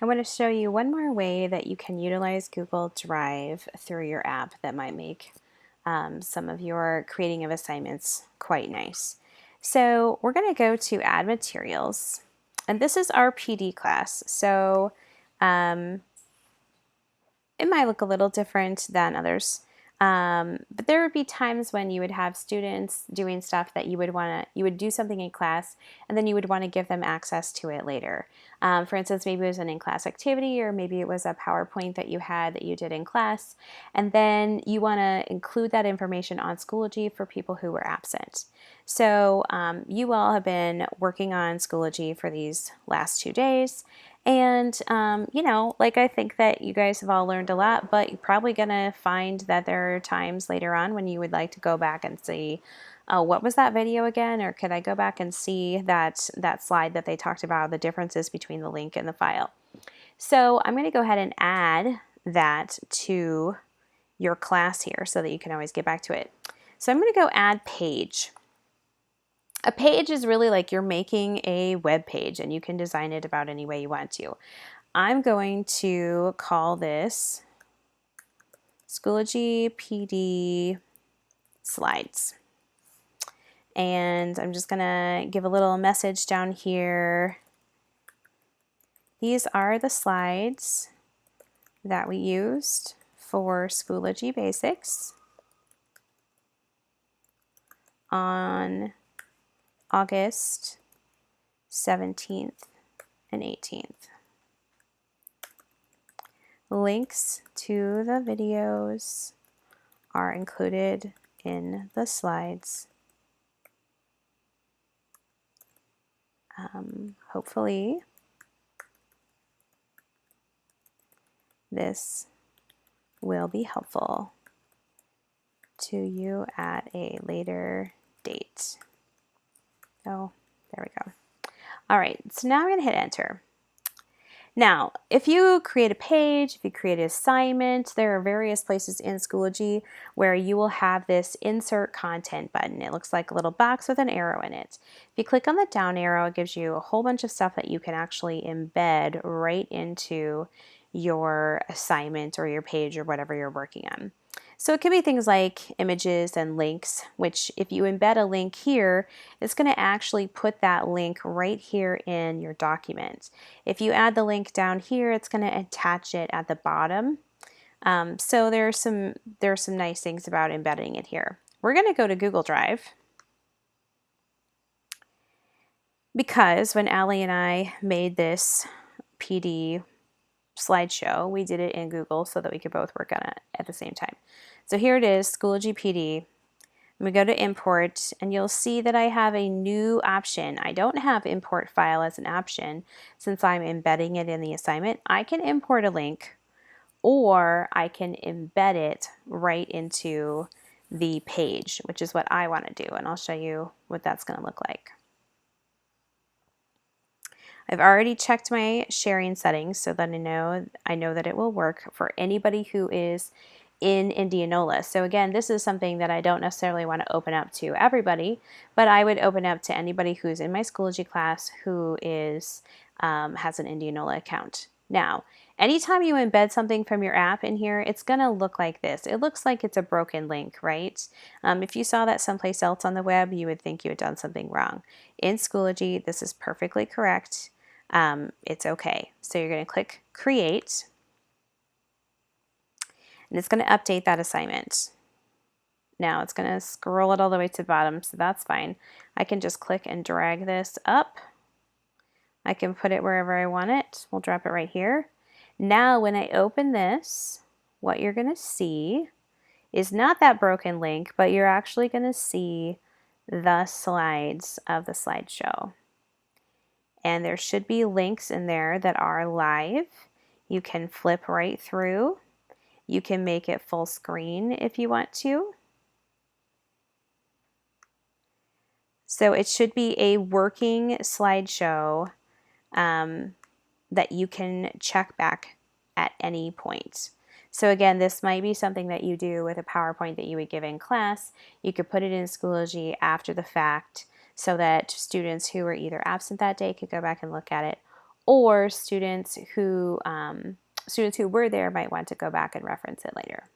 I want to show you one more way that you can utilize Google Drive through your app that might make some of your creating of assignments quite nice. So we're going to go to Add Materials, and this is our PD class. So um, it might look a little different than others. But there would be times when you would have students doing stuff that you would do something in class and then you would want to give them access to it later. For instance, maybe it was an in-class activity, or maybe it was a PowerPoint that you had that you did in class, and then you want to include that information on Schoology for people who were absent. So you all have been working on Schoology for these last 2 days. And, you know, like I think that you guys have all learned a lot, but you're probably going to find that there are times later on when you would like to go back and see, oh, what was that video again? Or could I go back and see that slide that they talked about, the differences between the link and the file? So I'm going to go ahead and add that to your class here so that you can always get back to it. So I'm going to go add page. A page is really like you're making a web page, and you can design it about any way you want to. I'm going to call this Schoology PD Slides. And I'm just going to give a little message down here. These are the slides that we used for Schoology Basics on August 17th and 18th. Links to the videos are included in the slides. Hopefully, this will be helpful to you at a later date. Oh, there we go. All right, so now I'm going to hit enter. Now, if you create a page, if you create an assignment, there are various places in Schoology where you will have this insert content button. It looks like a little box with an arrow in it. If you click on the down arrow, it gives you a whole bunch of stuff that you can actually embed right into your assignment or your page or whatever you're working on. So it could be things like images and links, which if you embed a link here, it's going to actually put that link right here in your document. If you add the link down here, it's going to attach it at the bottom. So there are some nice things about embedding it here. We're going to go to Google Drive, because when Allie and I made this PD slideshow, we did it in Google so that we could both work on it at the same time. So here it is, Schoology PD. We go to import, and you'll see that I have a new option. I don't have import file as an option since I'm embedding it in the assignment. I can import a link, or I can embed it right into the page, which is what I want to do, and I'll show you what that's going to look like. I've already checked my sharing settings so that I know that it will work for anybody who is in Indianola. So again, this is something that I don't necessarily want to open up to everybody, but I would open up to anybody who's in my Schoology class who is has an Indianola account. Now, anytime you embed something from your app in here, it's going to look like this. It looks like it's a broken link, right? If you saw that someplace else on the web, you would think you had done something wrong. In Schoology, this is perfectly correct. It's okay. So you're going to click Create, and it's going to update that assignment. Now it's going to scroll it all the way to the bottom, so that's fine. I can just click and drag this up. I can put it wherever I want it. We'll drop it right here. Now when I open this, what you're going to see is not that broken link, but you're actually going to see the slides of the slideshow. And there should be links in there that are live. You can flip right through. You can make it full screen if you want to. So it should be a working slideshow that you can check back at any point. So again, this might be something that you do with a PowerPoint that you would give in class. You could put it in Schoology after the fact so that students who were either absent that day could go back and look at it, or students who were there might want to go back and reference it later.